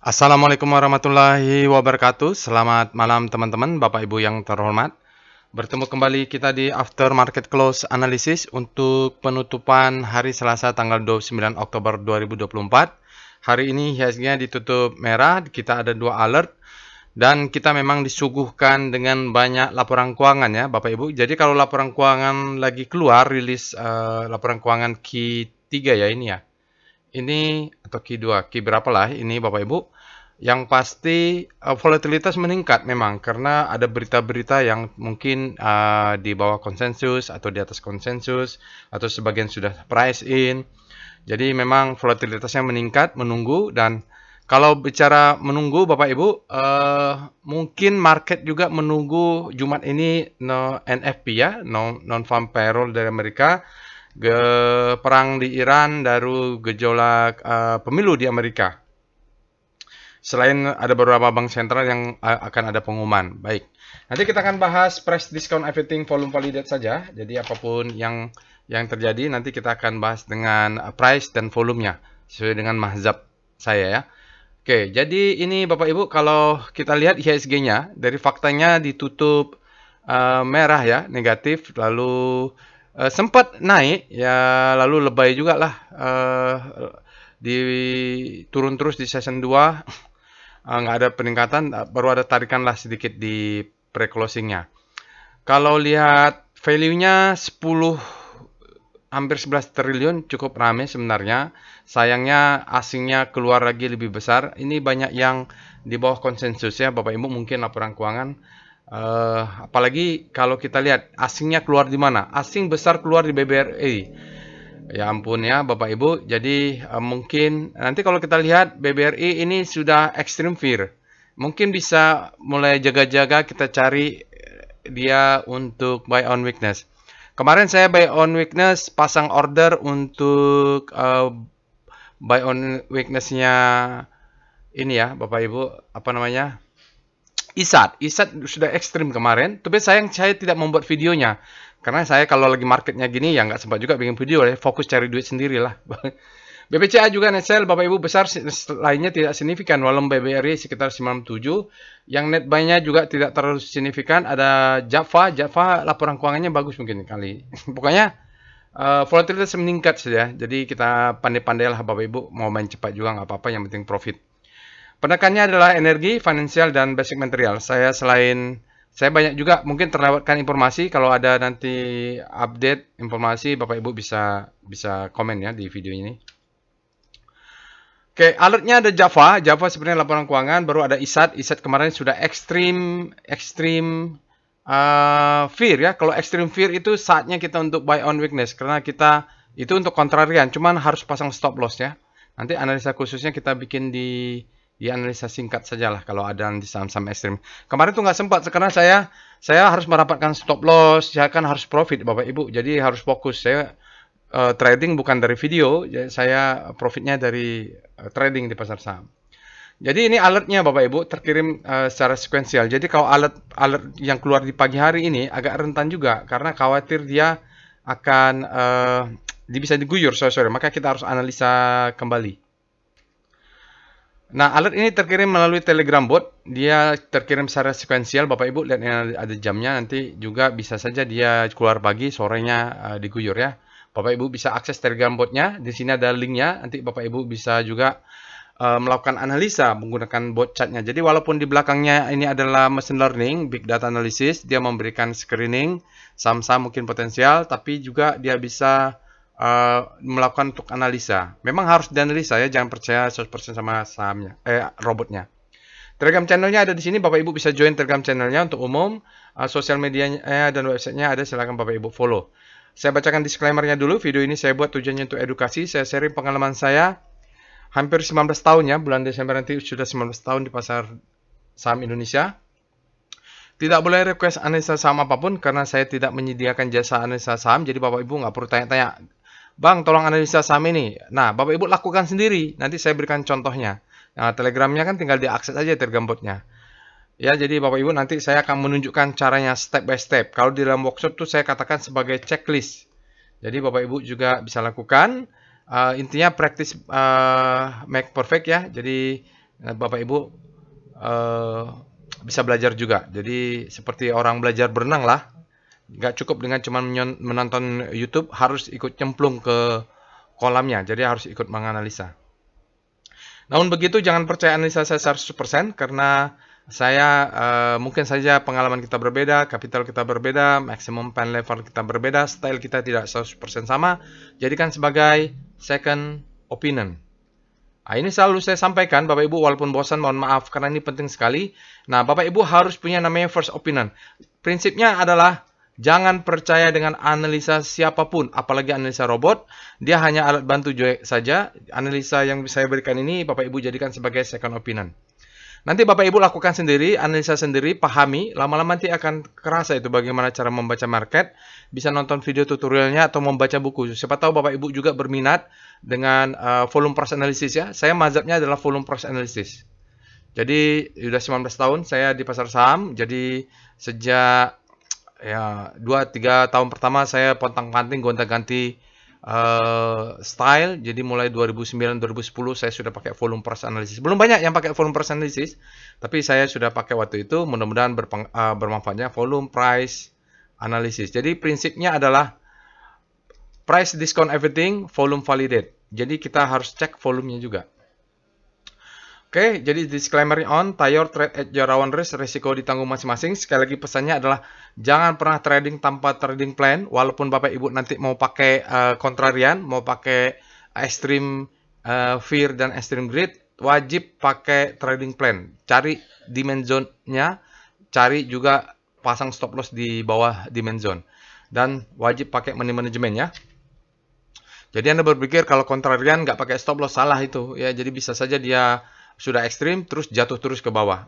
Assalamualaikum warahmatullahi wabarakatuh. Selamat malam teman-teman, Bapak Ibu yang terhormat. Bertemu kembali kita di After Market Close Analysis untuk penutupan hari Selasa tanggal 29 Oktober 2024. Hari ini IHSG-nya ditutup merah, kita ada dua alert dan kita memang disuguhkan dengan banyak laporan keuangan ya Bapak Ibu. Jadi kalau laporan keuangan lagi keluar, rilis laporan keuangan Q3 ya ini ya. Ini atau Q2, Q berapa lah ini Bapak Ibu. Yang pasti volatilitas meningkat memang karena ada berita-berita yang mungkin di bawah konsensus atau di atas konsensus atau sebagian sudah price in. Jadi memang volatilitasnya meningkat, menunggu. Dan kalau bicara menunggu Bapak Ibu, mungkin market juga menunggu Jumat ini NFP ya, non-farm payroll dari Amerika, perang di Iran, lalu gejolak pemilu di Amerika. Selain ada beberapa bank sentral yang akan ada pengumuman. Baik, nanti kita akan bahas price discount everything volume validate saja. Jadi apapun yang terjadi nanti kita akan bahas dengan price dan volumenya sesuai dengan mazhab saya ya. Oke, jadi ini Bapak Ibu kalau kita lihat IHSG-nya dari faktanya ditutup merah ya, negatif, lalu sempat naik ya, lalu lebay juga lah, di turun terus di session 2, nggak ada peningkatan, baru ada tarikan lah sedikit di pre-closingnya. Kalau lihat value-nya 10, hampir 11 triliun, cukup rame sebenarnya. Sayangnya asingnya keluar lagi lebih besar. Ini banyak yang di bawah konsensus ya Bapak Ibu, mungkin laporan keuangan. Apalagi kalau kita lihat asingnya keluar di mana? Asing besar keluar di BBRI. Ya ampun ya Bapak Ibu. Jadi mungkin nanti kalau kita lihat BBRI ini sudah extreme fear. Mungkin bisa mulai jaga-jaga kita cari dia untuk buy on weakness. Kemarin saya buy on weakness pasang order untuk buy on weakness-nya ini ya Bapak Ibu, apa namanya? ISAT sudah ekstrim kemarin, tapi sayang saya tidak membuat videonya. Karena saya kalau lagi marketnya gini ya nggak sempat juga bikin video ya, fokus cari duit sendiri lah. BBCA juga net sale Bapak Ibu besar, lainnya tidak signifikan, walaupun BBRI sekitar 97. Yang net buy-nya juga tidak terlalu signifikan. Ada Java laporan keuangannya bagus mungkin kali. Pokoknya volatilitas meningkat saja. Jadi kita pandai-pandai lah Bapak Ibu, mau main cepat juga nggak apa-apa, yang penting profit. Penekannya adalah energi, finansial, dan basic material. Saya banyak juga mungkin terlewatkan informasi. Kalau ada nanti update informasi, Bapak Ibu bisa komen ya di video ini. Oke, alertnya ada Java sebenarnya laporan keuangan, baru ada ISAT kemarin sudah ekstrim fear ya. Kalau extreme fear itu saatnya kita untuk buy on weakness karena kita itu untuk kontrarian, cuman harus pasang stop loss ya. Nanti analisa khususnya kita bikin di analisa singkat sajalah kalau ada di saham-saham ekstrim. Kemarin tuh nggak sempat karena saya harus merapatkan stop loss, saya kan harus profit Bapak Ibu. Jadi harus fokus. Saya trading bukan dari video, saya profitnya dari trading di pasar saham. Jadi ini alertnya Bapak Ibu terkirim secara sekuensial. Jadi kalau alert yang keluar di pagi hari ini agak rentan juga karena khawatir dia akan bisa diguyur sore-sore. Maka kita harus analisa kembali. Nah, alert ini terkirim melalui Telegram bot. Dia terkirim secara sekuensial. Bapak Ibu lihat ada jamnya. Nanti juga bisa saja dia keluar pagi, sorenya diguyur ya. Bapak Ibu bisa akses Telegram botnya. Di sini ada linknya. Nanti Bapak Ibu bisa juga melakukan analisa menggunakan bot chatnya. Jadi walaupun di belakangnya ini adalah machine learning, big data analysis, dia memberikan screening saham-saham mungkin potensial, tapi juga dia bisa melakukan untuk analisa. Memang harus dianalisa ya, jangan percaya 100% sama sahamnya, robotnya. Telegram channelnya ada di sini, Bapak Ibu bisa join Telegram channelnya untuk umum. Sosial medianya dan websitenya ada, silakan Bapak Ibu follow. Saya bacakan disclaimer-nya dulu. Video ini saya buat tujuannya untuk edukasi. Saya sharing pengalaman saya. Hampir 19 tahun ya, bulan Desember nanti sudah 19 tahun di pasar saham Indonesia. Tidak boleh request analisa saham apapun karena saya tidak menyediakan jasa analisa saham. Jadi Bapak Ibu nggak perlu tanya-tanya, Bang, tolong analisa saham ini. Nah, Bapak Ibu lakukan sendiri. Nanti saya berikan contohnya. Nah, Telegramnya kan tinggal diakses aja Telegram botnya. Ya, jadi Bapak Ibu nanti saya akan menunjukkan caranya step by step. Kalau di dalam workshop tuh saya katakan sebagai checklist. Jadi Bapak Ibu juga bisa lakukan. Intinya practice make perfect ya. Jadi Bapak Ibu bisa belajar juga. Jadi seperti orang belajar berenang lah. Nggak cukup dengan cuma menonton YouTube, harus ikut cemplung ke kolamnya. Jadi harus ikut menganalisa. Namun begitu, jangan percaya analisa saya 100% karena saya mungkin saja pengalaman kita berbeda, kapital kita berbeda, maximum pen level kita berbeda, style kita tidak 100% sama. Jadikan sebagai second opinion. Nah, ini selalu saya sampaikan, Bapak Ibu, walaupun bosan, mohon maaf, karena ini penting sekali. Nah, Bapak Ibu harus punya namanya first opinion. Prinsipnya adalah jangan percaya dengan analisa siapapun, apalagi analisa robot. Dia hanya alat bantu saja. Analisa yang saya berikan ini, Bapak Ibu jadikan sebagai second opinion. Nanti Bapak Ibu lakukan sendiri, analisa sendiri, pahami, lama-lama nanti akan kerasa itu bagaimana cara membaca market, bisa nonton video tutorialnya atau membaca buku. Siapa tahu Bapak Ibu juga berminat dengan volume price analysis ya. Saya mazhabnya adalah volume price analysis. Jadi sudah 19 tahun saya di pasar saham, jadi sejak ya 2-3 tahun pertama saya pontang-panting gonta-ganti style. Jadi mulai 2009-2010 saya sudah pakai volume price analysis. Belum banyak yang pakai volume price analysis, tapi saya sudah pakai waktu itu. Mudah-mudahan bermanfaatnya volume price analysis. Jadi prinsipnya adalah price discount everything, volume validate. Jadi kita harus cek volumenya juga. Oke, jadi disclaimer on, tayor trade at your own risk, risiko ditanggung masing-masing. Sekali lagi pesannya adalah jangan pernah trading tanpa trading plan. Walaupun Bapak Ibu nanti mau pakai kontrarian, mau pakai extreme fear dan extreme greed, wajib pakai trading plan. Cari demand zone-nya, cari juga pasang stop loss di bawah demand zone. Dan wajib pakai money management ya. Jadi Anda berpikir kalau kontrarian nggak pakai stop loss, salah itu. Ya, jadi bisa saja dia sudah ekstrim, terus jatuh terus ke bawah.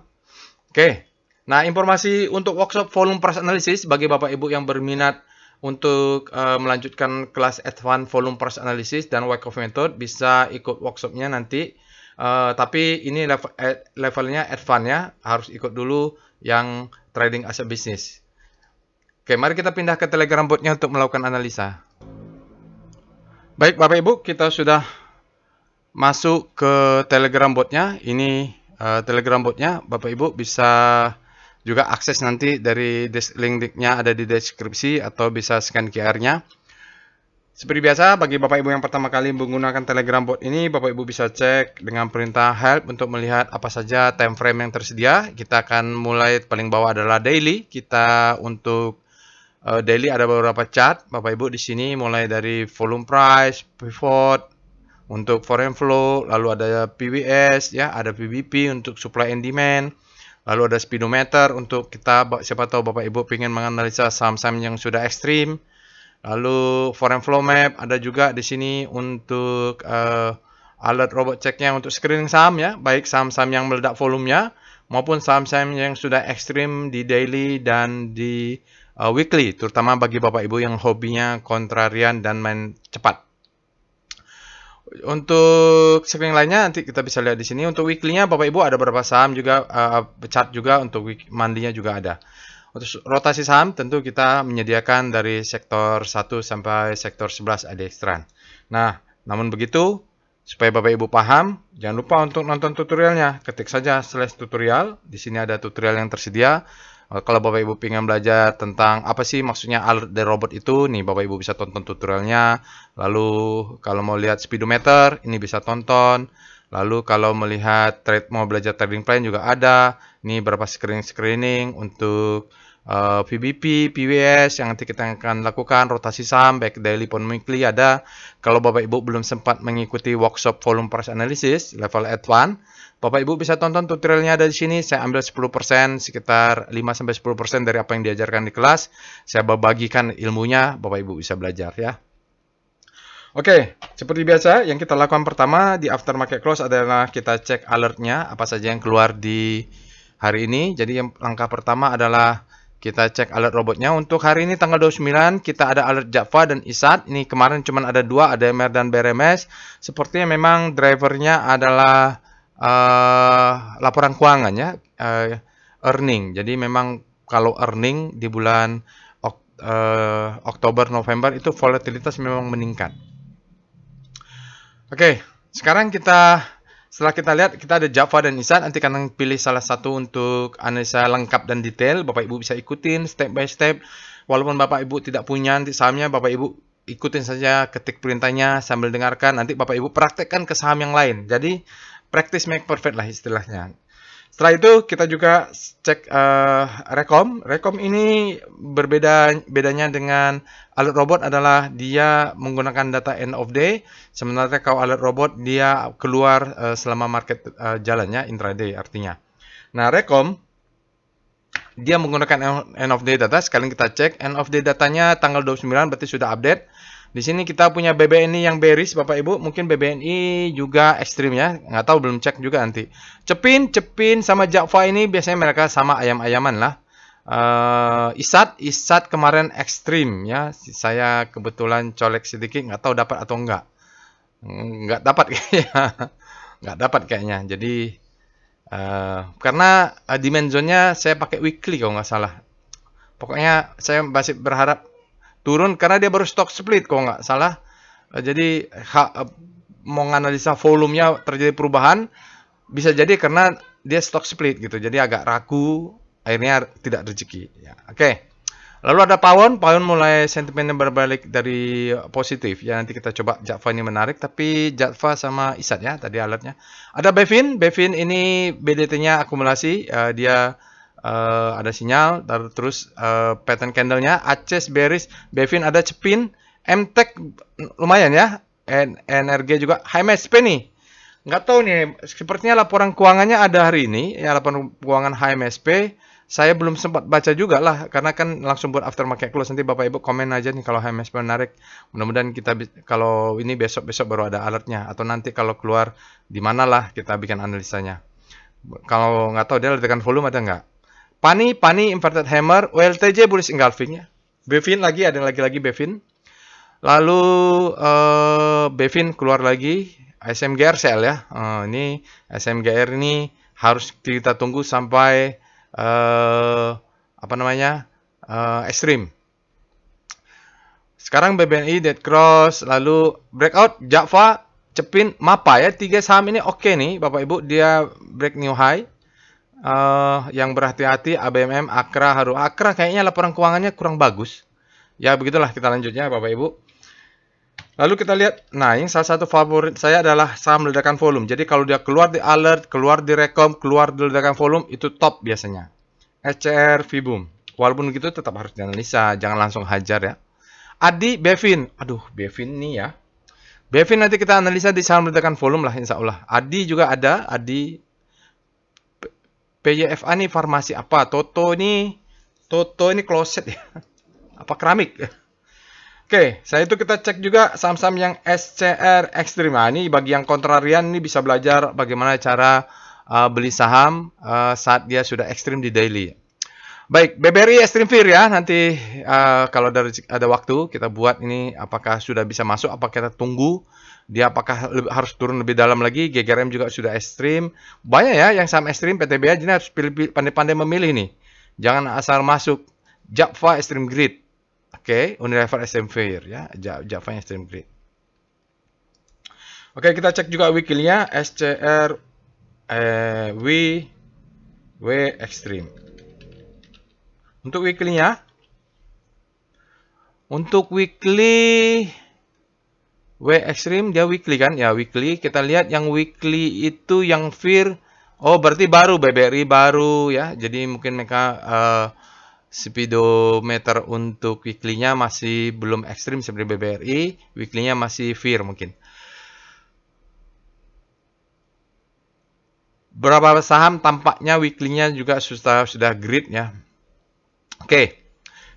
Oke, nah informasi untuk workshop volume price analysis bagi Bapak Ibu yang berminat untuk melanjutkan kelas advance volume price analysis dan Wyckoff method bisa ikut workshopnya nanti. Tapi ini levelnya advance ya, harus ikut dulu yang trading as a business. Oke, mari kita pindah ke Telegram botnya untuk melakukan analisa. Baik Bapak Ibu, kita sudah masuk ke Telegram botnya. Ini Telegram botnya, Bapak Ibu bisa juga akses nanti dari link-linknya ada di deskripsi atau bisa scan QR-nya. Seperti biasa, bagi Bapak Ibu yang pertama kali menggunakan Telegram bot ini, Bapak Ibu bisa cek dengan perintah help untuk melihat apa saja time frame yang tersedia. Kita akan mulai paling bawah adalah daily. Kita untuk daily ada beberapa chart, Bapak Ibu di sini mulai dari volume price, pivot, untuk foreign flow, lalu ada PWS ya, ada PBP untuk supply and demand, lalu ada speedometer untuk kita, siapa tahu Bapak Ibu ingin menganalisa saham-saham yang sudah ekstrim, lalu foreign flow map ada juga di sini untuk alert robot checknya untuk screening saham ya, baik saham-saham yang meledak volumenya maupun saham-saham yang sudah ekstrim di daily dan di weekly, terutama bagi Bapak Ibu yang hobinya kontrarian dan main cepat. Untuk screening lainnya nanti kita bisa lihat di sini. Untuk weekly-nya Bapak Ibu ada beberapa saham juga, chart juga, untuk monthly-nya juga ada. Untuk rotasi saham tentu kita menyediakan dari sektor 1 sampai sektor 11 ada ekstran. Nah, namun begitu supaya Bapak Ibu paham, jangan lupa untuk nonton tutorialnya. Ketik saja /tutorial. Di sini ada tutorial yang tersedia. Kalau Bapak Ibu ingin belajar tentang apa sih maksudnya alert dari robot itu, nih Bapak Ibu bisa tonton tutorialnya. Lalu kalau mau lihat speedometer, ini bisa tonton. Lalu kalau melihat mau belajar trading plan juga ada. Ini berapa screening untuk PBP, PWS yang nanti kita akan lakukan, rotasi saham, baik daily maupun weekly ada. Kalau Bapak Ibu belum sempat mengikuti workshop volume price analysis level advance, Bapak Ibu bisa tonton tutorialnya ada di sini. Saya ambil 10%, sekitar 5-10% dari apa yang diajarkan di kelas. Saya bagikan ilmunya, Bapak Ibu bisa belajar ya. Oke, seperti biasa yang kita lakukan pertama di aftermarket close adalah kita cek alertnya, apa saja yang keluar di hari ini. Jadi yang langkah pertama adalah kita cek alert robotnya. Untuk hari ini tanggal 29 kita ada alert Java dan ISAT. Ini kemarin cuma ada dua, ada MR dan BRMS. Sepertinya memang drivernya adalah laporan keuangan ya, earning. Jadi memang kalau earning di bulan Oktober November itu volatilitas memang meningkat. Oke, sekarang kita Setelah kita lihat, kita ada Java dan ISAT. Nanti kalian pilih salah satu untuk analisa lengkap dan detail. Bapak Ibu bisa ikutin step by step. Walaupun Bapak Ibu tidak punya nanti sahamnya, Bapak Ibu ikutin saja, ketik perintahnya sambil dengarkan. Nanti Bapak Ibu praktekkan ke saham yang lain. Jadi, practice make perfect lah istilahnya. Setelah itu kita juga cek Rekom. Rekom ini bedanya dengan Alert Robot adalah dia menggunakan data end of day. Sementara kalau Alert Robot dia keluar selama market jalannya intraday artinya. Nah, Rekom dia menggunakan end of day data. Sekalian kita cek end of day datanya tanggal 29 berarti sudah update. Di sini kita punya BBNI yang bearish, Bapak Ibu. Mungkin BBNI juga ekstrim ya. Nggak tahu, belum cek juga nanti. Cepin sama Java ini biasanya mereka sama ayam-ayaman lah. ISAT kemarin ekstrim ya. Saya kebetulan colek sedikit, nggak tahu dapat atau enggak. Nggak dapat kayaknya. Nggak dapat kayaknya. Jadi karena demand zone-nya saya pakai weekly kalau nggak salah. Pokoknya saya masih berharap turun karena dia baru stock split kalau nggak salah. Jadi mau analisa volumenya terjadi perubahan bisa jadi karena dia stock split gitu. Jadi agak ragu, akhirnya tidak rezeki. Ya, oke. Lalu ada Pawon mulai sentimennya berbalik dari positif. Ya nanti kita coba Java ini menarik, tapi Java sama ISAT ya tadi alertnya. Ada Bevin ini BDT-nya akumulasi, dia ada sinyal, terus pattern candle-nya, Aces bearish, Bevin ada Cepin, MTEK lumayan ya, NRG juga, HMSP nih. Nggak tahu nih, sepertinya laporan keuangannya ada hari ini, ya laporan keuangan HMSP. Saya belum sempat baca juga lah, karena kan langsung buat after market close. Nanti Bapak Ibu komen aja nih kalau HMSP menarik. Mudah-mudahan kita kalau ini besok-besok baru ada alertnya, atau nanti kalau keluar di mana lah kita bikin analisanya. Kalau nggak tahu dia ledakan volume ada nggak? Pani inverted hammer, OLTJ bullish engulfing ya. Bevin lagi, ada lagi Bevin. Lalu Bevin keluar lagi, SMGR sell ya. Ini SMGR ini harus kita tunggu sampai ekstrim. Sekarang BBNI dead cross, lalu breakout Java, Cepin, Mapa ya. 3 saham ini oke nih Bapak Ibu, dia break new high. Yang berhati-hati ABMM, Akra, Haru. Akra kayaknya laporan keuangannya kurang bagus. Ya begitulah, kita lanjutnya Bapak Ibu. Lalu kita lihat, nah ini salah satu favorit saya adalah saham ledakan volume. Jadi kalau dia keluar di alert, keluar di rekom, keluar di ledakan volume, itu top biasanya. SCR, Vibum. Walaupun begitu tetap harus dianalisa, jangan langsung hajar ya. Adi, Bevin. Aduh, Bevin nih ya. Bevin nanti kita analisa di saham ledakan volume lah insya Allah. Adi juga ada, Adi. PYFA nih farmasi apa? Toto ini closet ya. Apa keramik? Oke, saya itu kita cek juga saham-saham yang SCR ekstrim. Nah, ini bagi yang kontrarian ini bisa belajar bagaimana cara beli saham saat dia sudah ekstrim di daily. Baik, BBRI Extreme Fear ya. Nanti kalau ada waktu kita buat ini apakah sudah bisa masuk, apakah kita tunggu dia apakah harus turun lebih dalam lagi. GGRM juga sudah ekstrim. Banyak ya yang saham ekstrim, PTBA jadi harus pandai-pandai memilih nih. Jangan asal masuk. Java Extreme Grid. Oke, Unilever Extreme Fear ya, Java Extreme Grid. Oke, kita cek juga weekly-nya SCR W Extreme. Untuk weekly-nya, untuk weekly W Extreme dia weekly kan? Ya, weekly. Kita lihat yang weekly itu yang Fear. Oh, berarti baru BBRI baru ya. Jadi mungkin mereka speedometer untuk weekly-nya masih belum ekstrim seperti BBRI, weekly-nya masih Fear mungkin. Beberapa saham tampaknya weekly-nya juga sudah grid ya. Oke.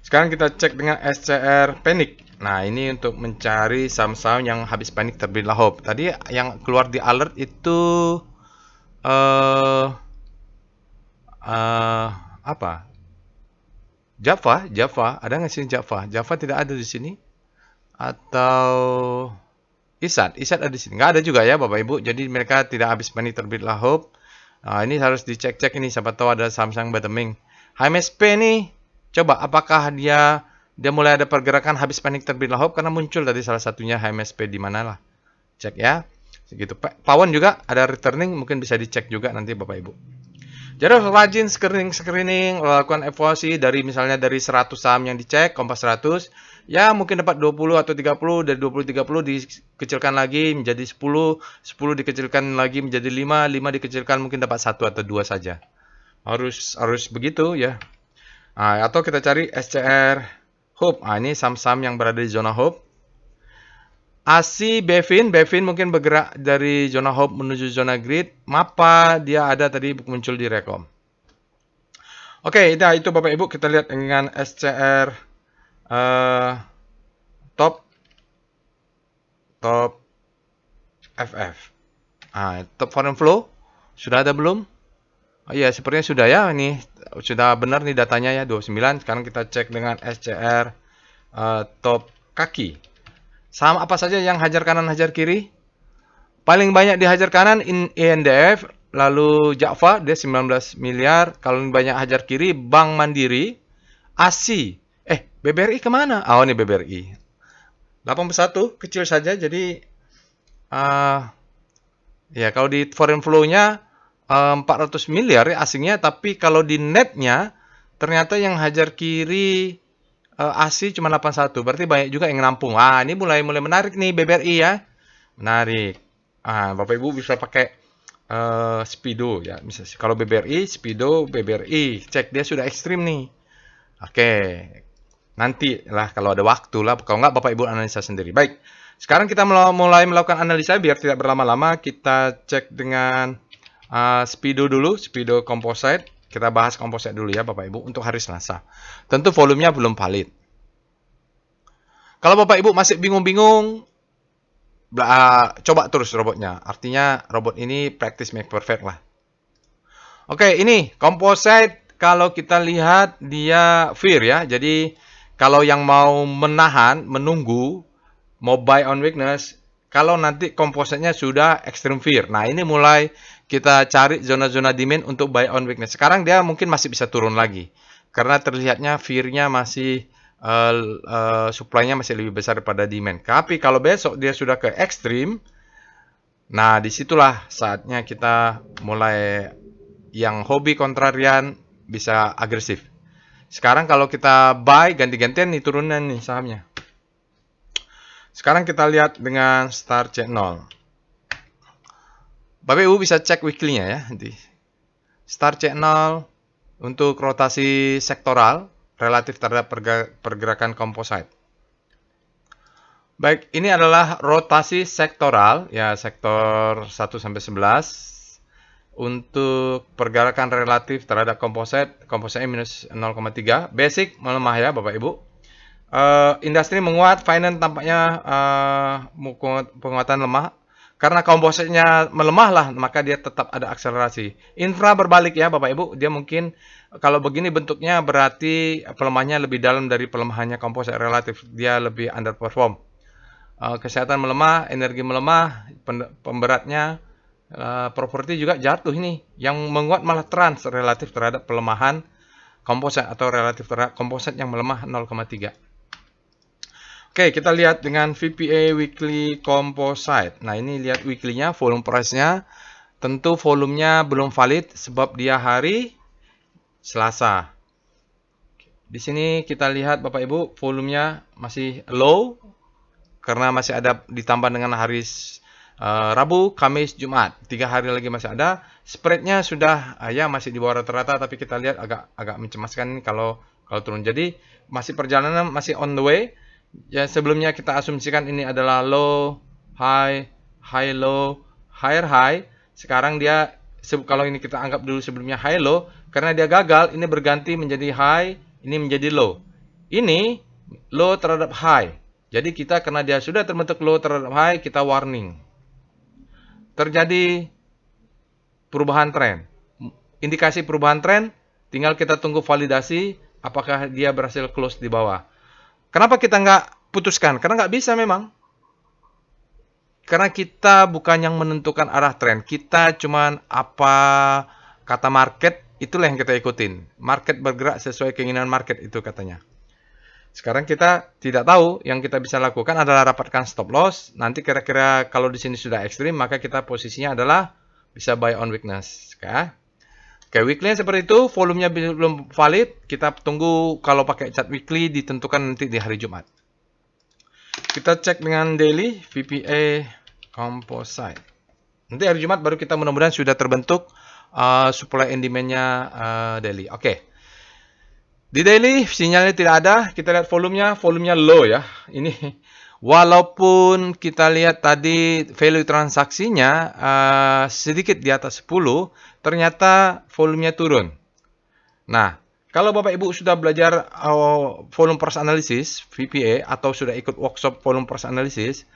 Sekarang kita cek dengan SCR Panic. Nah, ini untuk mencari saham-saham yang habis panik terbit lahop. Tadi yang keluar di alert itu apa? Java, ada nggak sih Java? Java tidak ada di sini. Atau ISAT ada di sini. Nggak ada juga ya Bapak Ibu. Jadi mereka tidak habis panik terbit lahop. Nah, ini harus dicek-cek ini. Siapa tahu ada Samsung bottoming. HMSP nih, coba apakah dia mulai ada pergerakan habis panik terbit lahop karena muncul tadi salah satunya HMSP di mana lah. Cek ya. Segitu. Pawon juga ada returning, mungkin bisa dicek juga nanti Bapak Ibu. Jadi rajin screening, lakukan evaluasi dari misalnya dari 100 saham yang dicek, Kompas 100, ya mungkin dapat 20 atau 30, dari 20-30 dikecilkan lagi menjadi 10, 10 dikecilkan lagi menjadi 5, 5 dikecilkan mungkin dapat 1 atau 2 saja. Harus begitu ya. Nah, atau kita cari SCR Hope. Nah, ini saham-saham yang berada di zona Hope. ASI Bevin mungkin bergerak dari zona Hope menuju zona Grid. MAPA dia ada tadi muncul di Rekom. Oke, itu Bapak Ibu kita lihat dengan SCR top FF. Top foreign flow sudah ada belum? Oh iya, sepertinya sudah ya. Ini sudah benar nih datanya ya 29. Sekarang kita cek dengan SCR top kaki. Saham apa saja yang hajar kanan, hajar kiri? Paling banyak dihajar kanan INDF, lalu Java, dia 19 miliar. Kalau banyak hajar kiri, Bank Mandiri, ASI. BBRI kemana? Oh, ini BBRI. 81, kecil saja. Jadi, ya kalau di foreign flow-nya 400 miliar ya asingnya. Tapi kalau di netnya, ternyata yang hajar kiri ASI cuma 81, berarti banyak juga yang nampung. Ini mulai menarik nih BBRI ya. Menarik. Bapak Ibu bisa pakai Speedo ya. Misalnya kalau BBRI, Speedo, BBRI, cek dia sudah ekstrim nih. Oke. Nanti lah kalau ada waktu lah, kalau nggak Bapak Ibu analisa sendiri. Baik. Sekarang kita mulai melakukan analisa biar tidak berlama-lama. Kita cek dengan Speedo dulu, Speedo Composite. Kita bahas komposit dulu ya Bapak Ibu untuk hari Selasa. Tentu volumenya belum valid. Kalau Bapak Ibu masih bingung-bingung, coba terus robotnya. Artinya robot ini practice make perfect lah. Oke, ini komposit kalau kita lihat dia fear ya. Jadi kalau yang mau menahan, menunggu, mau buy on weakness, kalau nanti kompositnya sudah extreme fear. Nah, ini mulai kita cari zona-zona demand untuk buy on weakness. Sekarang dia mungkin masih bisa turun lagi. Karena terlihatnya fear-nya masih, supply-nya masih lebih besar daripada demand. Tapi kalau besok dia sudah ke ekstrim, nah disitulah saatnya kita mulai yang hobi kontrarian bisa agresif. Sekarang kalau kita buy, ganti-gantian nih turunan nih sahamnya. Sekarang kita lihat dengan Star C0. Bapak Ibu bisa cek weekly-nya ya. Star C0 untuk rotasi sektoral relatif terhadap pergerakan komposit. Baik, ini adalah rotasi sektoral ya, sektor 1 sampai 11 untuk pergerakan relatif terhadap kompositnya minus 0,3. Basic melemah ya Bapak Ibu. Industri menguat, finance tampaknya penguatan lemah. Karena kompositnya melemah lah, maka dia tetap ada akselerasi. Infra berbalik ya Bapak Ibu, dia mungkin kalau begini bentuknya berarti pelemahannya lebih dalam dari pelemahannya komposit relatif, dia lebih underperform. Kesehatan melemah, energi melemah, pemberatnya, properti juga jatuh ini. Yang menguat malah trans relatif terhadap pelemahan komposit atau relatif terhadap komposit yang melemah 0,3. Oke, kita lihat dengan VPA Weekly Composite. Nah, ini lihat weekly-nya, volume price-nya. Tentu volumenya belum valid sebab dia hari Selasa. Di sini kita lihat Bapak Ibu, volumenya masih low karena masih ada ditambah dengan hari Rabu, Kamis, Jumat. 3 hari lagi masih ada. Spread-nya sudah ya masih di bawah rata-rata, tapi kita lihat agak mencemaskan kalau turun. Jadi masih perjalanan masih on the way. Ya, sebelumnya kita asumsikan ini adalah low, high, high, low, higher, high. Sekarang dia, kalau ini kita anggap dulu sebelumnya high, low. Karena dia gagal, ini berganti menjadi high, ini menjadi low. Ini low terhadap high. Jadi kita, karena dia sudah terbentuk low terhadap high, kita warning. Terjadi perubahan tren. Indikasi perubahan tren, tinggal kita tunggu validasi, apakah dia berhasil close di bawah. Kenapa kita nggak putuskan? Karena nggak bisa memang. Karena kita bukan yang menentukan arah tren. Kita cuman apa kata market, itulah yang kita ikutin. Market bergerak sesuai keinginan market, itu katanya. Sekarang kita tidak tahu, yang kita bisa lakukan adalah rapatkan stop loss. Nanti kira-kira kalau di sini sudah ekstrim, maka kita posisinya adalah bisa buy on weakness. Oke, weekly seperti itu, volumenya belum valid. Kita tunggu kalau pakai chart weekly ditentukan nanti di hari Jumat. Kita cek dengan daily VPA composite. Nanti hari Jumat baru kita mudah-mudahan sudah terbentuk supply and demand-nya daily. Oke. Di daily sinyalnya tidak ada, kita lihat volumenya low ya. Ini walaupun kita lihat tadi value transaksinya sedikit di atas 10, ternyata volumenya turun. Nah, kalau Bapak Ibu sudah belajar volume price analysis VPA atau sudah ikut workshop volume price analysis,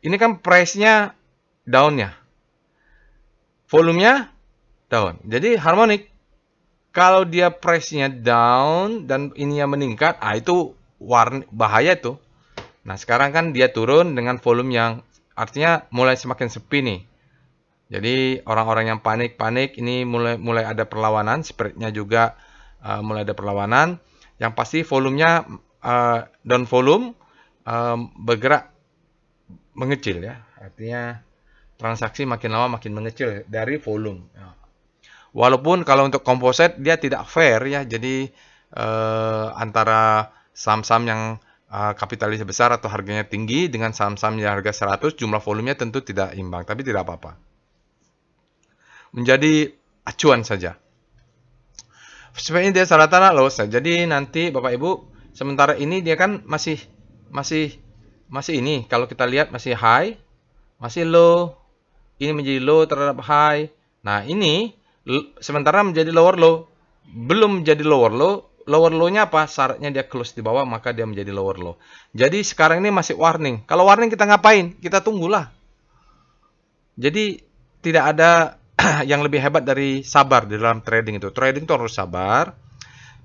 ini kan price-nya down-nya. Volumenya down. Jadi harmonik. Kalau dia price-nya down dan ininya meningkat, itu bahaya tuh. Nah, sekarang kan dia turun dengan volume yang artinya mulai semakin sepi nih. Jadi orang-orang yang panik ini mulai ada perlawanan, spread-nya juga mulai ada perlawanan. Yang pasti volumenya down volume bergerak mengecil ya. Artinya transaksi makin lama makin mengecil dari volume. Walaupun kalau untuk komposit dia tidak fair ya, jadi antara saham-saham yang kapitalis besar atau harganya tinggi dengan saham-saham yang harga 100, jumlah volumenya tentu tidak imbang, tapi tidak apa-apa. Menjadi acuan saja. Sebenarnya dia salah-salah loh. Jadi nanti Bapak Ibu, sementara ini dia kan masih ini, kalau kita lihat masih high, masih low, ini menjadi low terhadap high. Nah, ini sementara menjadi lower low, belum menjadi lower low. Lower low-nya apa? Syaratnya dia close di bawah, maka dia menjadi lower low. Jadi sekarang ini masih warning. Kalau warning kita ngapain? Kita tunggulah. Jadi tidak ada yang lebih hebat dari sabar di dalam trading itu. Trading itu harus sabar.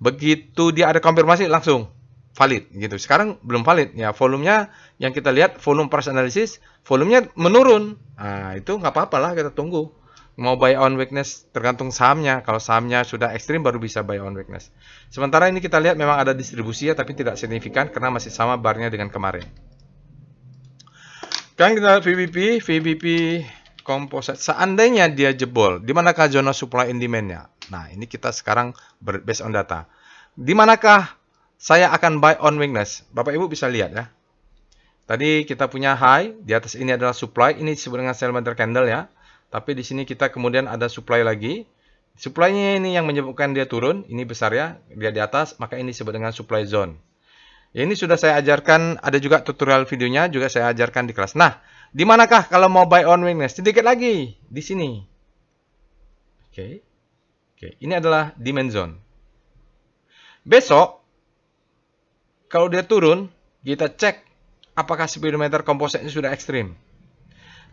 Begitu dia ada konfirmasi langsung valid gitu. Sekarang belum valid ya, volumenya yang kita lihat volume price analysis, volumenya menurun. Nah, itu nggak apa-apa lah, kita tunggu. Mau buy on weakness tergantung sahamnya. Kalau sahamnya sudah ekstrim baru bisa buy on weakness. Sementara ini kita lihat memang ada distribusi ya, tapi tidak signifikan karena masih sama barnya dengan kemarin. Sekarang kita lihat VBP composite. Seandainya dia jebol, di manakah zona supply and demand-nya? Nah, ini kita sekarang based on data. Di manakah saya akan buy on weakness? Bapak Ibu bisa lihat ya. Tadi kita punya high, di atas ini adalah supply, ini disebut dengan sell meter candle ya. Tapi di sini kita kemudian ada supply lagi. Supply-nya ini yang menyebabkan dia turun, ini besar ya, dia di atas, maka ini disebut dengan supply zone. Ini sudah saya ajarkan, ada juga tutorial videonya, juga saya ajarkan di kelas. Nah, di manakah kalau mau buy on weakness? Sedikit lagi, di sini. Oke, ini adalah demand zone. Besok, kalau dia turun, kita cek apakah speedometer kompositnya sudah ekstrim.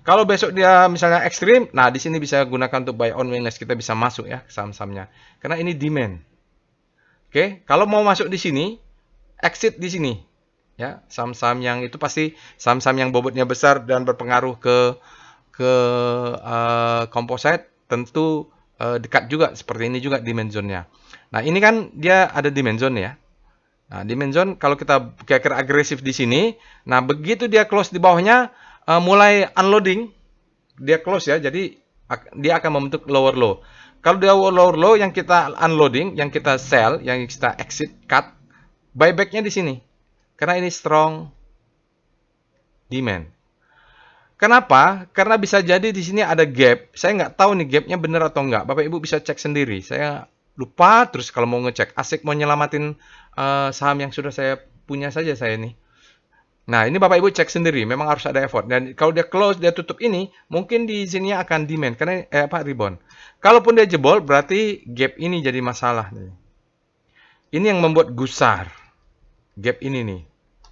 Kalau besok dia misalnya ekstrim, nah di sini bisa gunakan untuk buy on weakness, kita bisa masuk ya saham-sahamnya. Karena ini demand. Oke, kalau mau masuk di sini, exit di sini. Ya, saham-saham yang itu pasti saham-saham yang bobotnya besar dan berpengaruh ke komposit, tentu dekat juga seperti ini juga demand zone-nya. Nah, ini kan dia ada demand zone ya. Nah, demand zone kalau kita kira-kira agresif di sini, nah begitu dia close di bawahnya mulai unloading, dia close ya, jadi dia akan membentuk lower low. Kalau dia lower low yang kita unloading, yang kita sell, yang kita exit cut, buyback-nya di sini. Karena ini strong demand. Kenapa? Karena bisa jadi di sini ada gap. Saya nggak tahu nih gapnya benar atau nggak. Bapak Ibu bisa cek sendiri. Saya lupa terus kalau mau ngecek. Asik mau nyelamatin saham yang sudah saya punya saja saya nih. Nah, ini Bapak Ibu cek sendiri, memang harus ada effort. Dan kalau dia close, dia tutup ini, mungkin di sini akan demand karena rebound. Kalaupun dia jebol, berarti gap ini jadi masalah. Ini yang membuat gusar. Gap ini nih.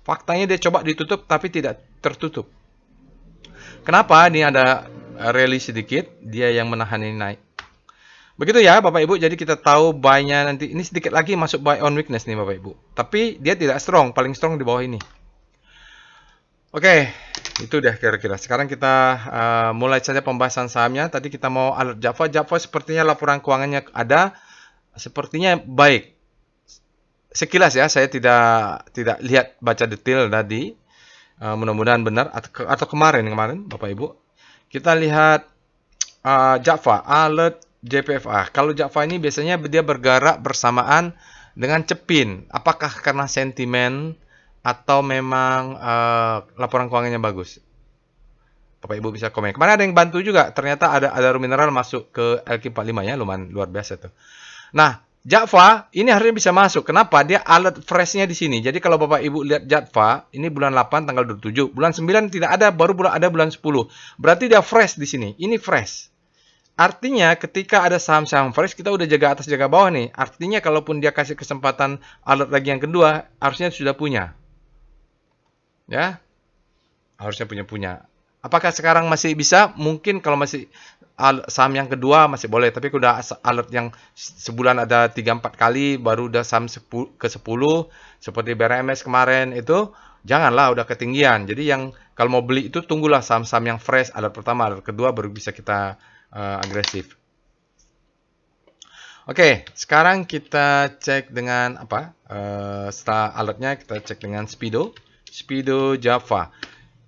Faktanya dia coba ditutup tapi tidak tertutup. Kenapa? Ini ada rally sedikit, dia yang menahan ini naik. Begitu ya Bapak Ibu, jadi kita tahu buy-nya nanti. Ini sedikit lagi masuk buy on weakness nih Bapak Ibu. Tapi dia tidak strong, paling strong di bawah ini. Oke, itu udah kira-kira. Sekarang kita mulai saja pembahasan sahamnya. Tadi kita mau alert Java. Java sepertinya laporan keuangannya ada. Sepertinya baik. sekilas ya, saya tidak lihat baca detail tadi. Mudah-mudahan benar atau kemarin Bapak Ibu. Kita lihat Java, alert JPFA. Kalau Java ini biasanya dia bergerak bersamaan dengan Cepin. Apakah karena sentimen atau memang laporan keuangannya bagus? Bapak Ibu bisa komen. Kemarin ada yang bantu juga. Ternyata ada mineral masuk ke LQ45 ya, lumayan luar biasa tuh. Nah, Java ini harusnya bisa masuk. Kenapa? Dia alert freshnya di sini. Jadi kalau Bapak Ibu lihat Java, ini bulan 8 tanggal 27. Bulan 9 tidak ada, baru ada bulan 10. Berarti dia fresh di sini. Ini fresh. Artinya ketika ada saham-saham fresh, kita udah jaga atas jaga bawah nih. Artinya kalaupun dia kasih kesempatan alert lagi yang kedua, harusnya sudah punya. Ya, harusnya punya. Apakah sekarang masih bisa? Mungkin kalau masih saham yang kedua masih boleh, tapi udah alert yang sebulan ada 3-4 kali, baru udah saham ke-10, seperti BRMS kemarin itu, janganlah, udah ketinggian. Jadi yang kalau mau beli itu tunggulah saham-saham yang fresh, alert pertama, alert kedua, baru bisa kita agresif. Oke, sekarang kita cek dengan apa? Setelah alertnya kita cek dengan Speedo Java.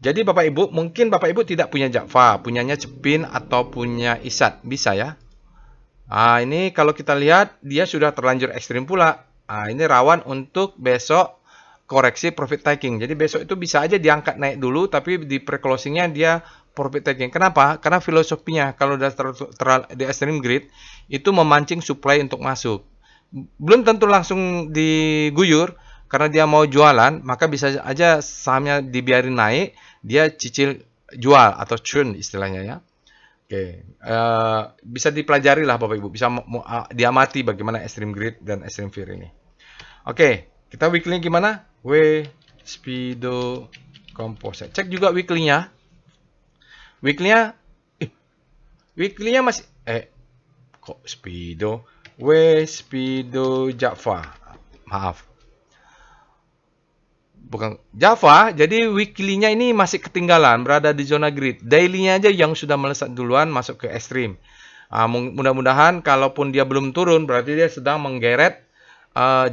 Jadi Bapak Ibu, mungkin Bapak Ibu tidak punya Java, punyanya Cepin atau punya ISAT, bisa ya. Ini kalau kita lihat dia sudah terlanjur ekstrim pula. Ini rawan untuk besok koreksi profit taking. Jadi besok itu bisa aja diangkat naik dulu, tapi di pre-closingnya dia profit taking. Kenapa? Karena filosofinya kalau udah di extreme greed itu memancing supply untuk masuk. Belum tentu langsung diguyur, karena dia mau jualan, maka bisa aja sahamnya dibiarin naik, dia cicil jual atau churn istilahnya ya. Oke, bisa dipelajari lah Bapak Ibu, bisa diamati bagaimana extreme greed dan extreme fear ini. Oke, kita weekly gimana? Speedo Composite. Cek juga weekly-nya. Weekly-nya masih kok Speedo? Speedo Java. Maaf. Bukan Java, jadi weekly-nya ini masih ketinggalan, berada di zona grid. Daily-nya aja yang sudah melesat duluan masuk ke ekstrim. Mudah-mudahan kalaupun dia belum turun, berarti dia sedang menggeret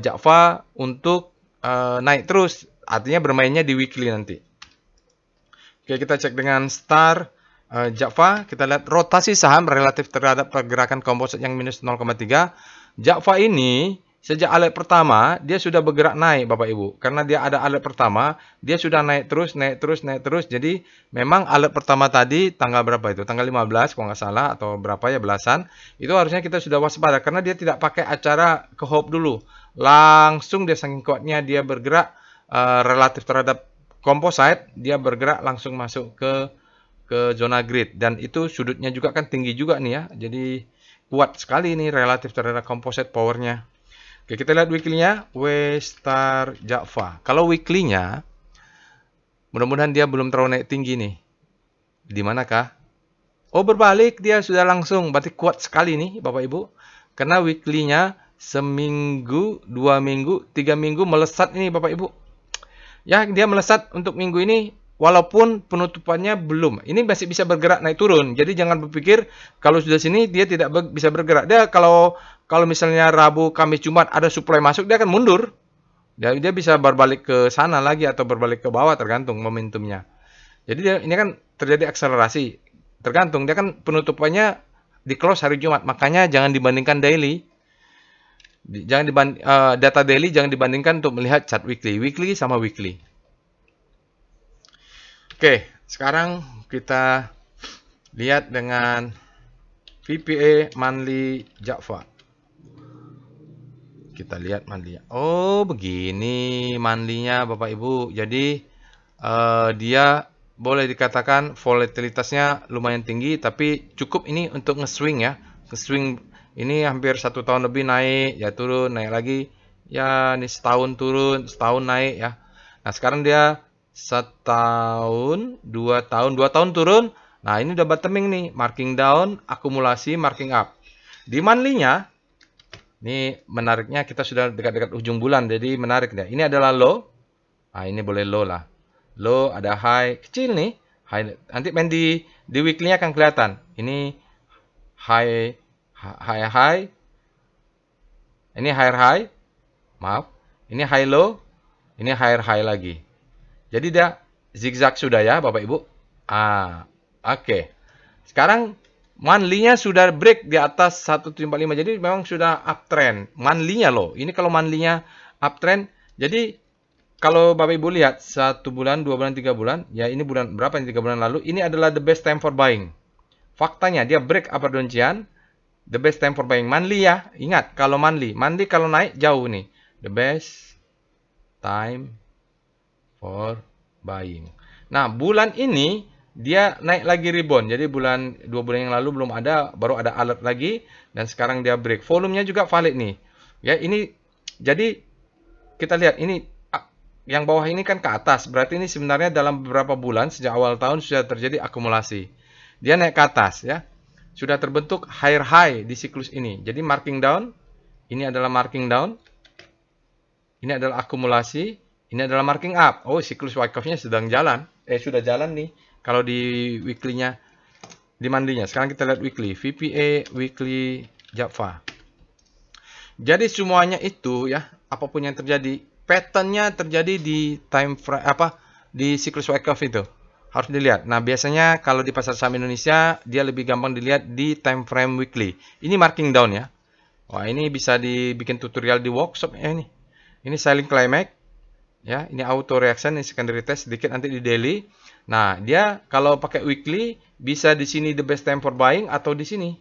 Java untuk naik terus. Artinya bermainnya di weekly nanti. Oke, kita cek dengan Star Java. Kita lihat rotasi saham relatif terhadap pergerakan komposit yang minus 0,3. Java ini sejak alert pertama, dia sudah bergerak naik Bapak Ibu. Karena dia ada alert pertama, dia sudah naik terus. Jadi memang alert pertama tadi, tanggal berapa itu? Tanggal 15 kalau nggak salah, atau berapa ya, belasan. Itu harusnya kita sudah waspada, karena dia tidak pakai acara ke hope dulu. Langsung dia saking kuatnya, dia bergerak relatif terhadap komposit, dia bergerak langsung masuk ke zona grid. Dan itu sudutnya juga kan tinggi juga nih ya. Jadi kuat sekali nih relatif terhadap komposit powernya. Oke, kita lihat weekly-nya, Star Java. Kalau weekly-nya, mudah-mudahan dia belum terlalu naik tinggi nih. Di manakah? Oh, berbalik, dia sudah langsung. Berarti kuat sekali nih, Bapak Ibu. Karena weekly-nya seminggu, 2 minggu, 3 minggu melesat ini, Bapak Ibu. Ya, dia melesat untuk minggu ini, walaupun penutupannya belum. Ini masih bisa bergerak naik turun. Jadi jangan berpikir kalau sudah sini dia tidak bisa bergerak. Dia kalau misalnya Rabu, Kamis, Jumat ada supply masuk, dia akan mundur. Dia bisa berbalik ke sana lagi atau berbalik ke bawah, tergantung momentumnya. Jadi ini kan terjadi akselerasi. Tergantung, dia kan penutupannya di close hari Jumat. Makanya jangan dibandingkan daily. Data daily jangan dibandingkan untuk melihat chart weekly. Weekly sama weekly. Oke, sekarang kita lihat dengan VPA monthly Java. Kita lihat monthly. Oh, begini monthly-nya Bapak Ibu. Jadi dia boleh dikatakan volatilitasnya lumayan tinggi, tapi cukup ini untuk nge-swing ya. Nge-swing ini hampir 1 tahun lebih naik, ya turun, naik lagi. Ya, ini setahun turun, setahun naik ya. Nah, sekarang dia setahun, 2 tahun turun. Nah, ini udah bottoming nih, marking down, akumulasi, marking up. Di monthly-nya, ini menariknya kita sudah dekat-dekat ujung bulan, jadi menarik deh. Ini adalah low. Ini boleh low lah. Low, ada high, kecil nih. High. Nanti main di weekly-nya akan kelihatan. Ini high. Ini higher high. Maaf. Ini high low, ini higher high lagi. Jadi dia zigzag sudah ya Bapak Ibu. Oke. Sekarang monthly-nya sudah break di atas 1745. Jadi memang sudah uptrend. Monthly-nya loh. Ini kalau monthly-nya uptrend. Jadi kalau Bapak Ibu lihat 1 bulan, 2 bulan, 3 bulan, ya ini bulan berapa nih 3 bulan lalu, ini adalah the best time for buying. Faktanya dia break upper downtrend, the best time for buying. Monthly ya. Ingat kalau monthly kalau naik jauh nih. The best time for buying. Nah, bulan ini dia naik lagi rebound. Jadi 2 bulan yang lalu belum ada, baru ada alert lagi dan sekarang dia break. Volumenya juga valid nih. Ya, ini jadi kita lihat ini yang bawah ini kan ke atas. Berarti ini sebenarnya dalam beberapa bulan sejak awal tahun sudah terjadi akumulasi. Dia naik ke atas ya. Sudah terbentuk higher high di siklus ini. Jadi marking down, ini adalah marking down. Ini adalah akumulasi, ini adalah marking up. Oh, siklus Wyckoff-nya sedang jalan. Sudah jalan nih. Kalau di weekly-nya, di monthly-nya. Sekarang kita lihat weekly. VPA, weekly, Java. Jadi semuanya itu ya, apapun yang terjadi, pattern-nya terjadi di time frame di siklus Wyckoff itu. Harus dilihat. Nah, biasanya kalau di pasar saham Indonesia, dia lebih gampang dilihat di time frame weekly. Ini marking down ya. Wah, ini bisa dibikin tutorial di workshop ya ini. Ini selling climax, ya. Ini auto reaction, ini secondary test sedikit nanti di daily. Nah, dia kalau pakai weekly bisa di sini the best time for buying atau di sini.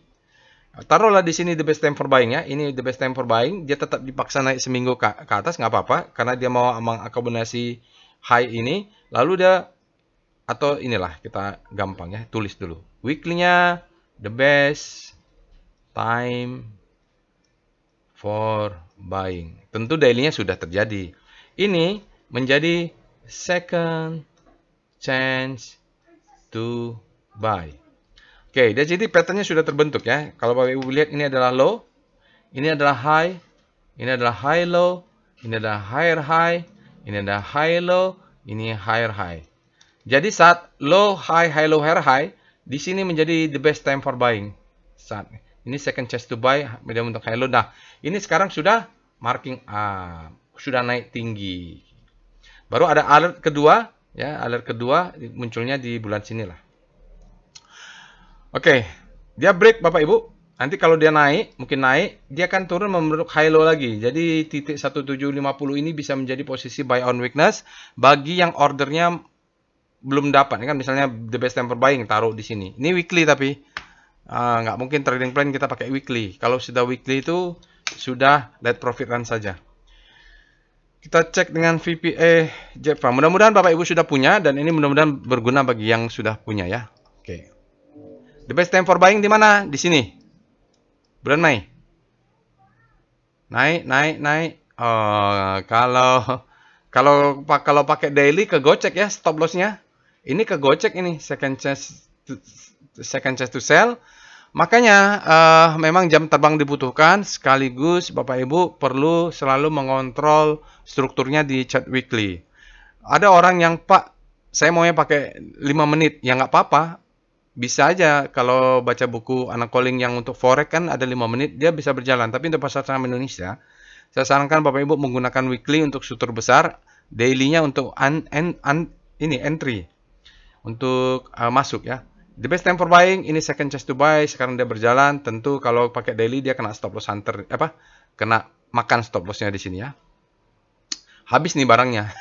Taruhlah di sini the best time for buying ya. Ini the best time for buying. Dia tetap dipaksa naik seminggu ke atas nggak apa-apa karena dia mau mengakomodasi high ini. Lalu dia atau inilah kita gampang ya tulis dulu. Weekly-nya the best time for buying. Tentu daily-nya sudah terjadi. Ini menjadi second chance to buy. Oke, jadi pattern-nya sudah terbentuk ya. Kalau Bapak Ibu lihat ini adalah low, ini adalah high, ini adalah high low, ini adalah higher high, ini adalah high low, ini higher high. Jadi saat low, high, high low, higher high, di sini menjadi the best time for buying. Saat ini second chance to buy, medium untuk high low. Nah, ini sekarang sudah marking up, sudah naik tinggi. Baru ada alert kedua, ya, alert kedua munculnya di bulan sini lah. Oke, dia break Bapak Ibu. Nanti kalau dia naik, mungkin naik, dia akan turun membentuk high low lagi. Jadi titik 1750 ini bisa menjadi posisi buy on weakness bagi yang ordernya belum dapat. Ini kan misalnya the best time for buying taruh di sini. Ini weekly tapi nggak mungkin trading plan kita pakai weekly. Kalau sudah weekly itu sudah let profit run saja. Kita cek dengan VPA Java. Mudah-mudahan Bapak Ibu sudah punya dan ini mudah-mudahan berguna bagi yang sudah punya ya. Oke. The best time for buying di mana? Di sini. Bulan Mei. Naik. Kalau pakai daily kegocek ya stop loss-nya. Ini kegocek ini second chance to sell. Makanya memang jam terbang dibutuhkan sekaligus Bapak Ibu perlu selalu mengontrol strukturnya di chart weekly. Ada orang yang Pak, saya maunya pakai 5 menit. Ya nggak apa-apa. Bisa aja kalau baca buku anak calling yang untuk forex kan ada 5 menit dia bisa berjalan. Tapi untuk pasar saham Indonesia, saya sarankan Bapak Ibu menggunakan weekly untuk struktur besar, daily-nya untuk entry. Untuk masuk ya. The best time for buying ini second chance to buy. Sekarang dia berjalan. Tentu kalau pakai daily dia kena stop loss hunter kena makan stop loss-nya di sini ya. Habis nih barangnya.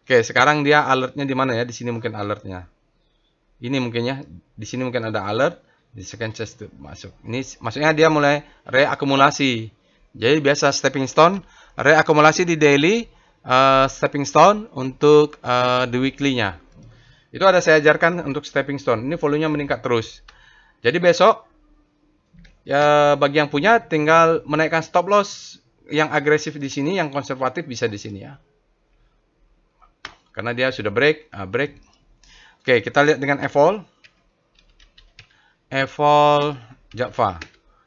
Oke, sekarang dia alertnya di mana ya? Di sini mungkin alertnya. Ini mungkin ya. Di sini mungkin ada alert. Di second chance to masuk. Ini maksudnya dia mulai reakumulasi. Jadi biasa stepping stone. Reakumulasi di daily. Stepping stone untuk the weekly-nya. Itu ada saya ajarkan untuk stepping stone. Ini volumenya meningkat terus. Jadi besok ya bagi yang punya tinggal menaikkan stop loss yang agresif di sini, yang konservatif bisa di sini ya. Karena dia sudah break. Oke, kita lihat dengan evol Java.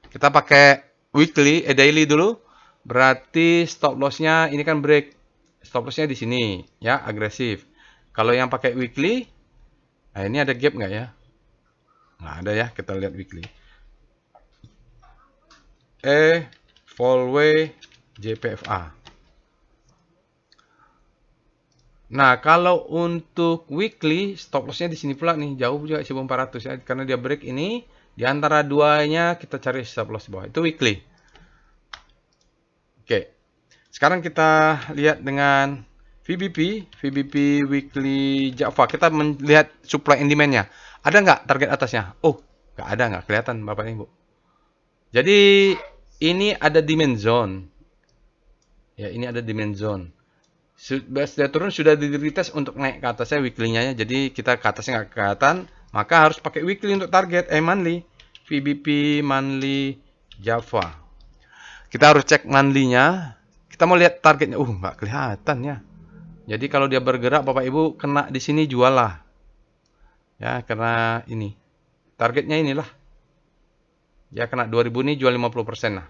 Kita pakai weekly, daily dulu. Berarti stop loss-nya ini kan break. Stop loss-nya di sini ya, agresif. Kalau yang pakai weekly, nah ini ada gap nggak ya? Nggak ada ya, kita lihat weekly. Volway JPFA. Nah, kalau untuk weekly, stop lossnya di sini pula nih, jauh juga 1400 ya, karena dia break ini, di antara duanya kita cari stop loss bawah. Itu weekly. Oke, sekarang kita lihat dengan VBP, VBP weekly Java. Kita melihat supply and demand-nya. Ada nggak target atasnya? Oh, nggak ada, nggak kelihatan Bapak Ibu. Jadi, ini ada demand zone. Ya, ini ada demand zone. Sudah turun, sudah di retest untuk naik ke atasnya weekly-nya ya. Jadi kita ke atasnya nggak kelihatan, maka harus pakai weekly untuk target. Monthly, VBP monthly Java. Kita harus cek monthly-nya. Kita mau lihat targetnya. Nggak kelihatan ya. Jadi kalau dia bergerak, Bapak Ibu kena di sini jual lah. Ya, karena ini. Targetnya inilah. Ya, kena 2000 ini jual 50% lah.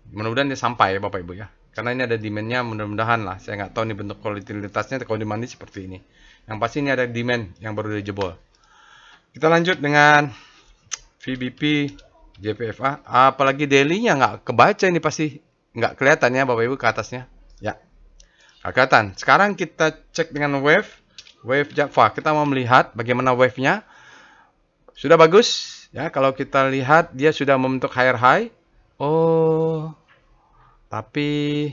Mudah-mudahan dia sampai ya Bapak Ibu ya. Karena ini ada demand-nya, mudah-mudahan lah. Saya nggak tahu nih bentuk volatilitasnya kalau di monthly seperti ini. Yang pasti ini ada demand yang baru dijebol. Kita lanjut dengan VBP, JPFA. Apalagi daily-nya nggak kebaca ini, pasti nggak kelihatan ya Bapak Ibu ke atasnya. Ya, nggak kelihatan. Sekarang kita cek dengan wave Java. Kita mau melihat bagaimana wave-nya. Sudah bagus ya. Kalau kita lihat dia sudah membentuk higher high. Oh, tapi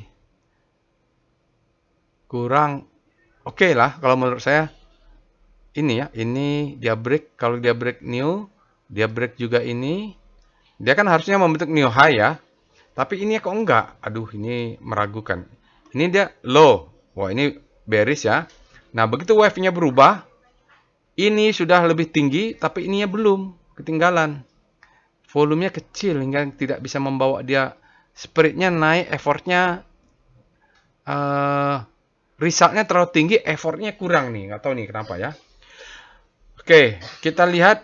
kurang oke lah kalau menurut saya. Ini ya, ini dia break. Kalau dia break new, dia break juga ini. Dia kan harusnya membentuk new high ya. Tapi ini kok enggak? Aduh, ini meragukan. Ini dia low. Wah, ini bearish ya. Nah, begitu wave-nya berubah, ini sudah lebih tinggi, tapi ininya belum. Ketinggalan. Volumenya kecil hingga tidak bisa membawa dia spread-nya naik, effortnya resultnya terlalu tinggi, effortnya kurang nih. Nggak tahu nih kenapa ya. Oke, kita lihat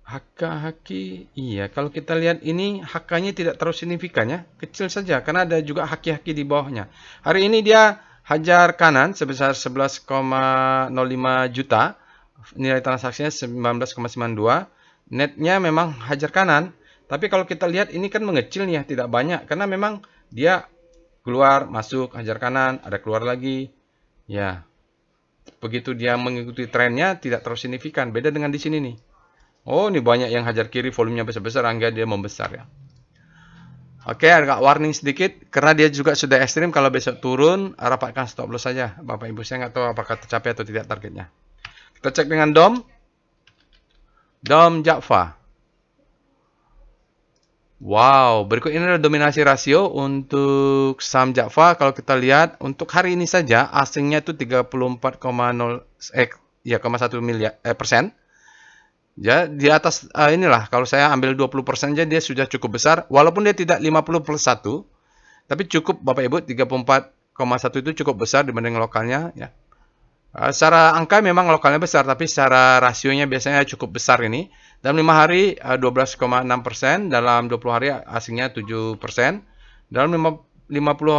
haki. Iya, kalau kita lihat ini HK-nya tidak terlalu signifikan ya, kecil saja karena ada juga haki-haki di bawahnya. Hari ini dia hajar kanan sebesar 11,05 juta, nilai transaksinya 19,92. Netnya memang hajar kanan, tapi kalau kita lihat ini kan mengecil nih ya, tidak banyak karena memang dia keluar, masuk, hajar kanan, ada keluar lagi. Ya. Begitu dia mengikuti trennya tidak terlalu signifikan. Beda dengan di sini nih. Oh, ini banyak yang hajar kiri, volumenya besar-besar, hingga dia membesar ya. Oke, agak warning sedikit karena dia juga sudah ekstrim. Kalau besok turun, rapatkan stop loss saja. Bapak Ibu, saya nggak tahu apakah tercapai atau tidak targetnya. Kita cek dengan DOM Java. Wow, berikut ini adalah dominasi rasio untuk saham Java. Kalau kita lihat untuk hari ini saja asingnya itu 34,1 miliar persen. Ya, di atas inilah kalau saya ambil 20% saja dia sudah cukup besar walaupun dia tidak 50+1, tapi cukup Bapak Ibu 34,1 itu cukup besar dibanding lokalnya ya. Secara angka memang lokalnya besar, tapi secara rasionya biasanya cukup besar ini. Dalam 5 hari 12,6%, dalam 20 hari asingnya 7%, dalam 50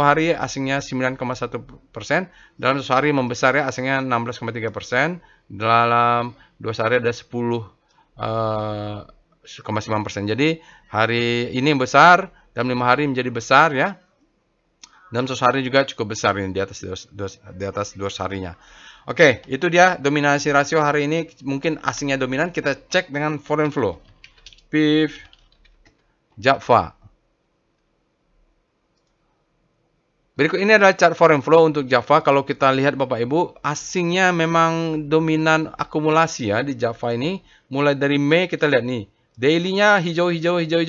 hari asingnya 9,1%, dalam 1 hari membesar ya asingnya 16,3%, dalam 2 hari ada 10,9%. Jadi hari ini besar, dalam 5 hari menjadi besar ya. Dalam 1 hari juga cukup besar ini di atas 2 harinya. Oke, itu dia dominasi rasio hari ini. Mungkin asingnya dominan. Kita cek dengan foreign flow. PIF Java. Berikut ini adalah chart foreign flow untuk Java. Kalau kita lihat Bapak Ibu, asingnya memang dominan akumulasi ya di Java ini. Mulai dari Mei kita lihat nih. Daily-nya hijau,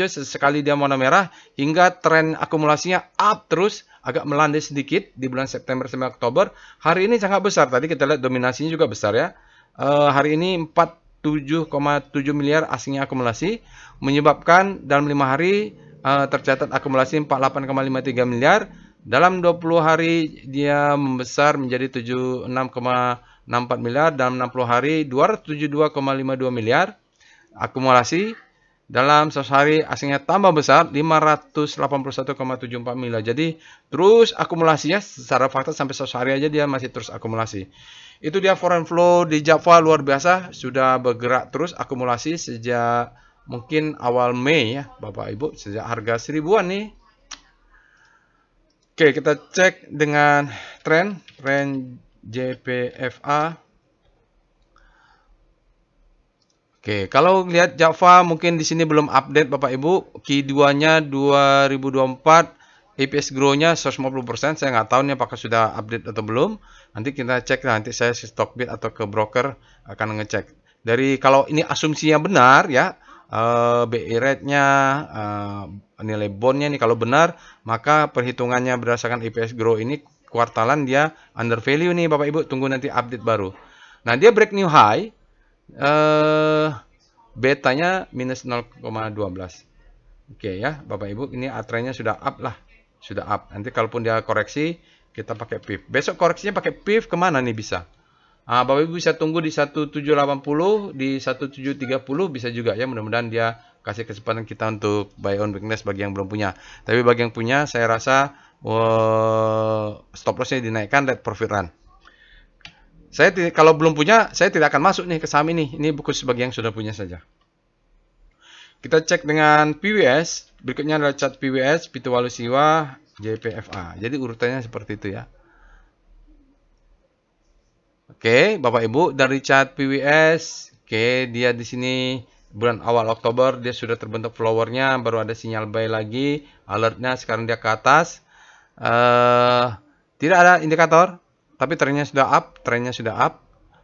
sekali dia warna merah. Hingga tren akumulasinya up terus. Agak melandai sedikit di bulan September sampai Oktober. Hari ini sangat besar. Tadi kita lihat dominasinya juga besar ya. Hari ini 47,7 miliar asingnya akumulasi. Menyebabkan dalam 5 hari tercatat akumulasi 48,53 miliar. Dalam 20 hari dia membesar menjadi 76,64 miliar. Dalam 60 hari 272,52 miliar akumulasi. Dalam 100 hari asingnya tambah besar 581,74 miliar. Jadi terus akumulasinya secara fakta sampai 100 hari aja dia masih terus akumulasi. Itu dia foreign flow di Java luar biasa. Sudah bergerak terus akumulasi sejak mungkin awal Mei ya Bapak Ibu. Sejak harga 1000-an nih. Oke, kita cek dengan tren JPFA. Oke, kalau lihat Java mungkin di sini belum update Bapak Ibu. Q2-nya 2024, EPS grow-nya 150%. Saya nggak tahu nih apakah sudah update atau belum. Nanti kita cek, nanti saya si Stockbit atau ke broker akan ngecek. Dari kalau ini asumsinya benar ya, BI rate-nya, nilai bond-nya nih kalau benar, maka perhitungannya berdasarkan EPS grow ini kuartalan dia under value nih Bapak Ibu. Tunggu nanti update baru. Nah, dia break new high. Betanya minus 0,12. Oke ya, Bapak Ibu, ini trennya sudah up lah. Sudah up. Nanti kalaupun dia koreksi, kita pakai PIF. Besok koreksinya pakai PIF kemana nih bisa? Bapak Ibu bisa tunggu di 1780, di 1730 bisa juga ya. Mudah-mudahan dia kasih kesempatan kita untuk buy on weakness bagi yang belum punya. Tapi bagi yang punya, saya rasa stop lossnya dinaikkan, let profit run. Kalau belum punya, saya tidak akan masuk nih ke saham ini. Ini khusus bagi yang sudah punya saja. Kita cek dengan PWS. Berikutnya adalah chart PWS, Pituwalu Siwa, JPFA. Jadi urutannya seperti itu ya. Oke, Bapak Ibu, dari chart PWS, oke, dia di sini bulan awal Oktober dia sudah terbentuk flowernya, baru ada sinyal buy lagi, alertnya sekarang dia ke atas. Tidak ada indikator, tapi trennya sudah up,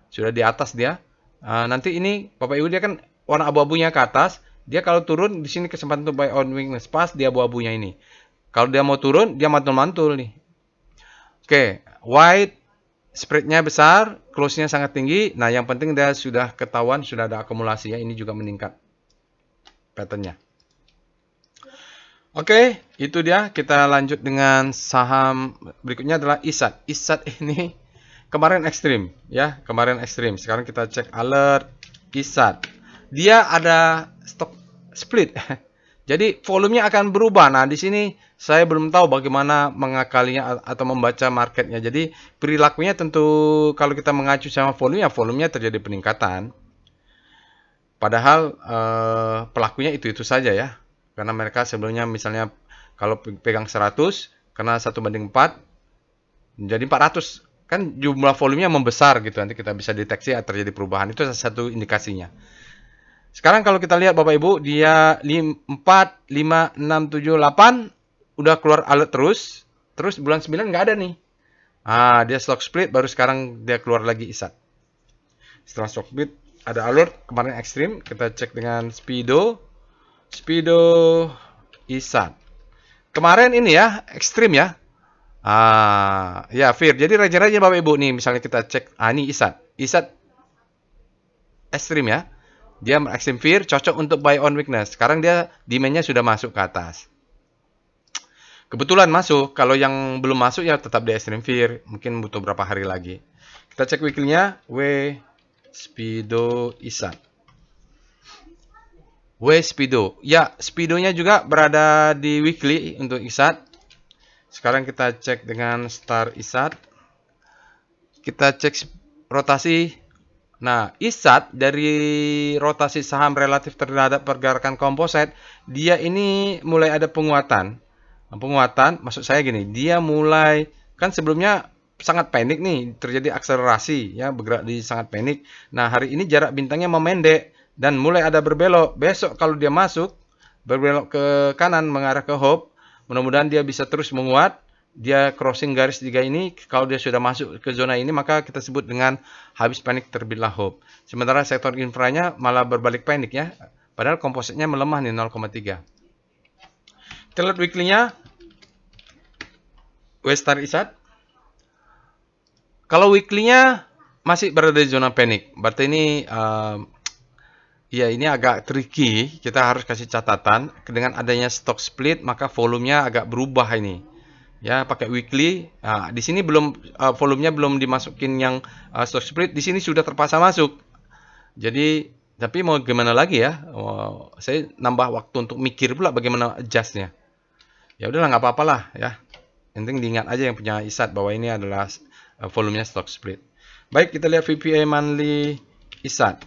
sudah di atas dia. Nanti ini Bapak Ibu dia kan warna abu-abunya ke atas, dia kalau turun di sini kesempatan untuk buy on weakness pas dia abu-abunya ini. Kalau dia mau turun, dia mantul-mantul nih. Oke, white spreadnya besar, close-nya sangat tinggi. Nah, yang penting dia sudah ketahuan, sudah ada akumulasi ya. Ini juga meningkat patternnya. Oke, itu dia. Kita lanjut dengan saham berikutnya adalah ISAT. ISAT ini kemarin ekstrim ya, kemarin ekstrim. Sekarang kita cek alert ISAT. Dia ada stock split. Jadi volumenya akan berubah. Nah, di sini saya belum tahu bagaimana mengakalinya atau membaca marketnya. Jadi perilakunya tentu kalau kita mengacu sama volumenya terjadi peningkatan. Padahal pelakunya itu saja ya. Karena mereka sebelumnya misalnya kalau pegang 100 karena 1/4 menjadi 400. Kan jumlah volumenya membesar gitu. Nanti kita bisa deteksi terjadi perubahan. Itu satu indikasinya. Sekarang kalau kita lihat Bapak Ibu, dia 4, 5, 6, 7, 8 udah keluar alert terus. Terus bulan 9 nggak ada nih. Dia stock split baru sekarang dia keluar lagi ISAT. Setelah stock split ada alert kemarin ekstrim, kita cek dengan Speedo ISAT. Kemarin ini ya ekstrim ya. Ya Fir. Jadi raja-raja Bapak Ibu nih misalnya kita cek ini ISAT ekstrim ya. Dia ekstrim fear, cocok untuk buy on weakness. Sekarang dia demand-nya sudah masuk ke atas. Kebetulan masuk. Kalau yang belum masuk ya tetap di extreme fear. Mungkin butuh berapa hari lagi. Kita cek weekly-nya. Speedo ISAT. Speedo. Ya, Speedo-nya juga berada di weekly untuk ISAT. Sekarang kita cek dengan Star ISAT. Kita cek rotasi. Nah, ISAT dari rotasi saham relatif terhadap pergerakan komposit, dia ini mulai ada penguatan. Penguatan, maksud saya gini, dia mulai, kan sebelumnya sangat panik nih, terjadi akselerasi, ya, bergerak di sangat panik. Nah, hari ini jarak bintangnya memendek, dan mulai ada berbelok. Besok kalau dia masuk, berbelok ke kanan mengarah ke hope, mudah-mudahan dia bisa terus menguat. Dia crossing garis 3 ini, kalau dia sudah masuk ke zona ini, maka kita sebut dengan habis panik terbitlah hope. Sementara sektor infranya malah berbalik panik ya, padahal kompositnya melemah nih 0,3. Kita lihat weekly-nya, Westar ISAT. Kalau weekly-nya masih berada di zona panik, berarti ini ya ini agak tricky, kita harus kasih catatan. Dengan adanya stock split, maka volumenya agak berubah ini. Ya, pakai weekly. Di sini belum volumenya belum dimasukin yang stock split. Di sini sudah terpaksa masuk. Jadi, tapi mau gimana lagi ya? Saya nambah waktu untuk mikir pula bagaimana adjustnya. Ya udahlah, nggak apa-apa lah ya. Yang penting diingat aja yang punya ISAT bahwa ini adalah volumenya stock split. Baik, kita lihat VPA monthly ISAT.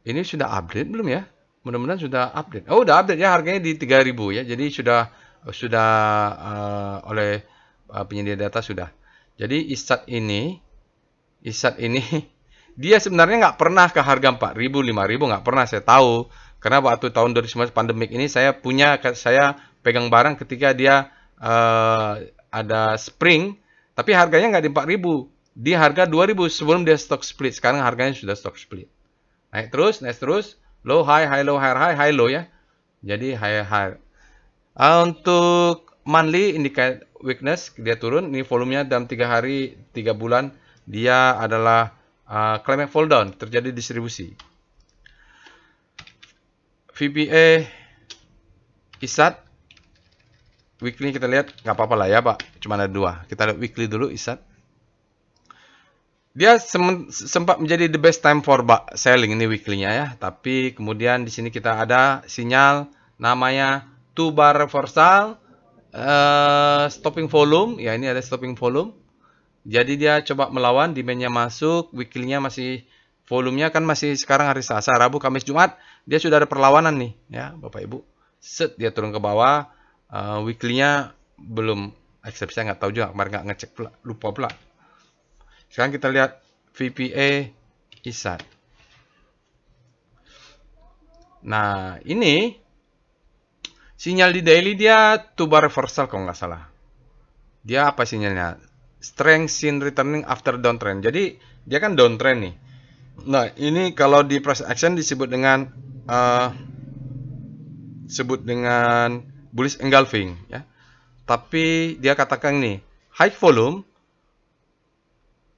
Ini sudah update belum ya? Mudah-mudahan sudah update. Oh, udah update ya, harganya di 3.000 ya. Jadi sudah oleh penyedia data sudah. Jadi ISAT ini dia sebenarnya nggak pernah ke harga 4.000, 5.000, nggak pernah, saya tahu. Karena waktu tahun 2019 pandemik ini saya pegang barang ketika dia ada spring, tapi harganya nggak di 4.000, di harga 2.000 sebelum dia stock split. Sekarang harganya sudah stock split. Naik terus, low high, high low, high low ya. Jadi high. Untuk monthly indicate weakness, dia turun. Ini volumenya dalam 3 hari, 3 bulan dia adalah climate fall down, terjadi distribusi. VPA ISAT weekly kita lihat, nggak apa-apa lah ya Pak, cuma ada 2. Kita lihat weekly dulu ISAT. Dia sempat menjadi the best time for selling ini weekly-nya ya, tapi kemudian di sini kita ada sinyal namanya 2 bar reversal, stopping volume, ya ini ada stopping volume. Jadi dia coba melawan, demand-nya masuk, weekly-nya masih, volumenya kan masih sekarang hari Selasa, Rabu, Kamis, Jumat, dia sudah ada perlawanan nih ya Bapak Ibu. Set dia turun ke bawah, weekly-nya belum accept, saya nggak tahu juga, kemarin nggak ngecek pula, lupa pula. Sekarang kita lihat VPA ISAT. Nah, ini sinyal di daily dia 2 bar reversal kalau nggak salah. Dia apa sinyalnya? Strength seen returning after downtrend. Jadi dia kan downtrend nih. Nah, ini kalau di price action disebut dengan bullish engulfing ya. Tapi dia katakan nih, high volume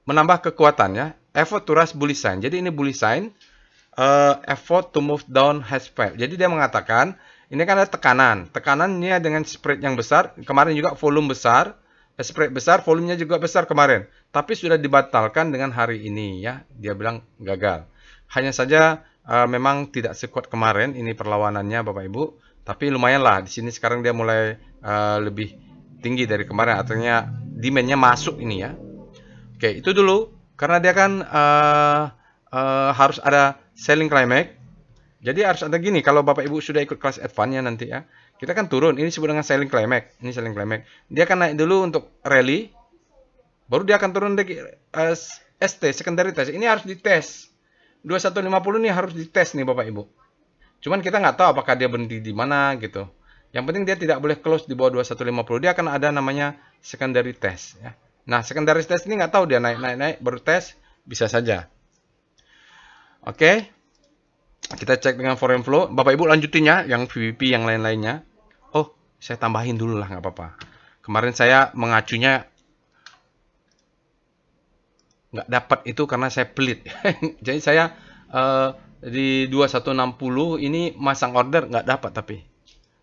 menambah kekuatan ya, effort to rise bullish sign. Jadi ini bullish sign, effort to move down has failed. Jadi dia mengatakan ini kan ada tekanannya dengan spread yang besar, kemarin juga volume besar, spread besar, volumenya juga besar kemarin, tapi sudah dibatalkan dengan hari ini ya. Dia bilang gagal. Hanya saja memang tidak sekuat kemarin ini perlawanannya Bapak Ibu, tapi lumayan lah di sini sekarang dia mulai lebih tinggi dari kemarin, artinya demand-nya masuk ini ya. Oke, itu dulu. Karena dia kan harus ada selling climax. Jadi harus ada gini, kalau Bapak Ibu sudah ikut kelas advance-nya nanti ya. Kita kan turun, ini disebut dengan selling climax. Ini selling climax. Dia akan naik dulu untuk rally. Baru dia akan turun lagi ST, secondary test. Ini harus dites. 2150 ini harus dites nih Bapak Ibu. Cuman kita nggak tahu apakah dia berhenti di mana gitu. Yang penting dia tidak boleh close di bawah 2150. Dia akan ada namanya secondary test ya. Nah, secondary test ini nggak tahu dia naik baru tes, bisa saja. Oke, kita cek dengan foreign flow. Bapak Ibu lanjutin ya, yang VVP yang lain-lainnya. Oh, saya tambahin dulu lah, nggak apa-apa. Kemarin saya mengacunya nggak dapat itu karena saya pelit. Jadi saya di 2160 ini masang order nggak dapat, tapi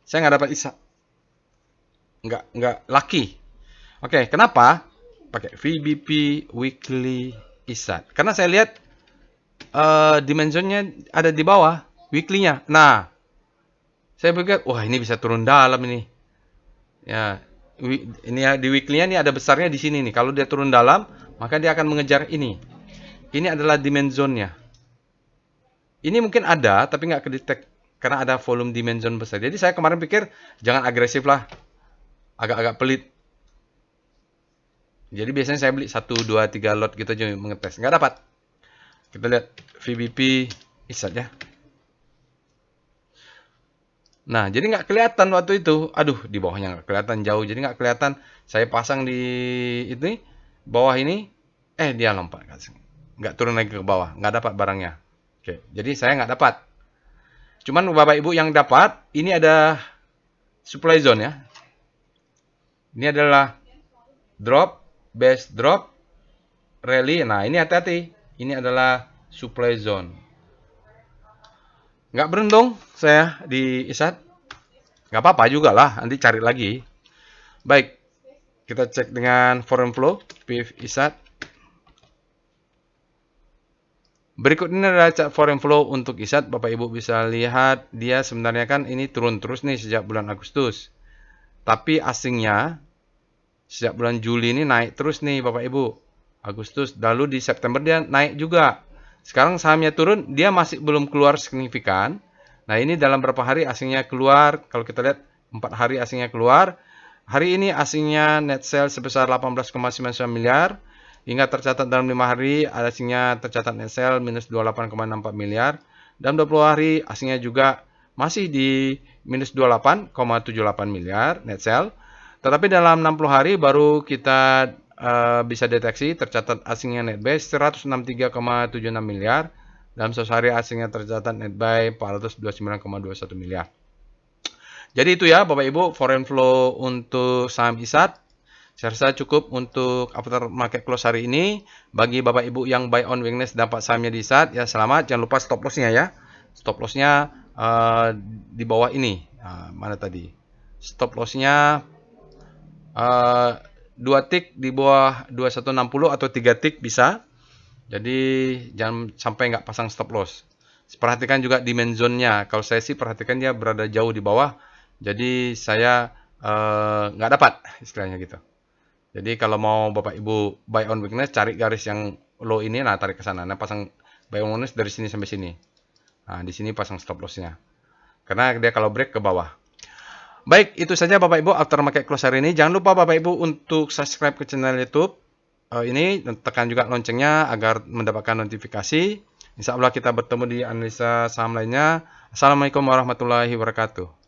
saya nggak dapat ISA. Nggak lucky. Oke, kenapa? Pakai VBP weekly ISAT. Karena saya lihat dimensionnya ada di bawah weekly-nya. Nah, saya pikir wah ini bisa turun dalam ini. Ya, ini ya, di weekly-nya ini ada besarnya di sini nih. Kalau dia turun dalam, maka dia akan mengejar ini. Ini adalah dimensionnya. Ini mungkin ada tapi nggak kedetek karena ada volume dimension besar. Jadi saya kemarin pikir jangan agresif lah. Agak-agak pelit. Jadi biasanya saya beli 1, 2, 3 lot gitu aja mengetes. Nggak dapat. Kita lihat VBP ISAT ya. Nah, jadi nggak kelihatan waktu itu. Aduh, di bawahnya nggak kelihatan jauh. Jadi nggak kelihatan. Saya pasang di ini, bawah ini. Dia lompat. Nggak turun lagi ke bawah. Nggak dapat barangnya. Oke, jadi saya nggak dapat. Cuman Bapak Ibu yang dapat, ini ada supply zone ya. Ini adalah drop, base drop, rally. Nah, ini hati-hati. Ini adalah supply zone. Nggak beruntung saya di ISAT. Nggak apa-apa juga lah. Nanti cari lagi. Baik. Kita cek dengan foreign flow. PIF ISAT. Berikut ini adalah chart foreign flow untuk ISAT. Bapak Ibu bisa lihat. Dia sebenarnya kan ini turun terus nih sejak bulan Agustus. Tapi asingnya sejak bulan Juli ini naik terus nih Bapak Ibu. Agustus, lalu di September dia naik juga. Sekarang sahamnya turun, dia masih belum keluar signifikan. Nah, ini dalam berapa hari asingnya keluar. Kalau kita lihat 4 hari asingnya keluar. Hari ini asingnya net sales sebesar 18,99 miliar. Hingga tercatat dalam 5 hari asingnya tercatat net sales minus 28,64 miliar. Dalam 20 hari asingnya juga masih di minus 28,78 miliar net sales. Tetapi dalam 60 hari baru kita bisa deteksi tercatat asingnya net buy 163,76 miliar. Dalam 1 hari asingnya tercatat net buy 429,21 miliar. Jadi itu ya Bapak Ibu foreign flow untuk saham ISAT. Saya rasa cukup untuk after market close hari ini. Bagi Bapak Ibu yang buy on weakness dapat sahamnya di ISAT, ya selamat. Jangan lupa stop lossnya ya. Stop lossnya di bawah ini. Mana tadi? Stop lossnya 2 tick di bawah 2160 atau 3 tick bisa. Jadi jangan sampai nggak pasang stop loss. Perhatikan juga dimension zone-nya. Kalau saya sih perhatikan dia berada jauh di bawah. Jadi saya nggak dapat istilahnya gitu. Jadi kalau mau Bapak Ibu buy on weakness, cari garis yang low ini, nah tarik ke sana. Nah pasang buy on weakness dari sini sampai sini. Nah di sini pasang stop loss-nya. Karena dia kalau break ke bawah. Baik, itu saja Bapak Ibu after market close hari ini. Jangan lupa Bapak Ibu untuk subscribe ke channel YouTube ini, dan tekan juga loncengnya agar mendapatkan notifikasi. Insya Allah kita bertemu di analisa saham lainnya. Assalamualaikum warahmatullahi wabarakatuh.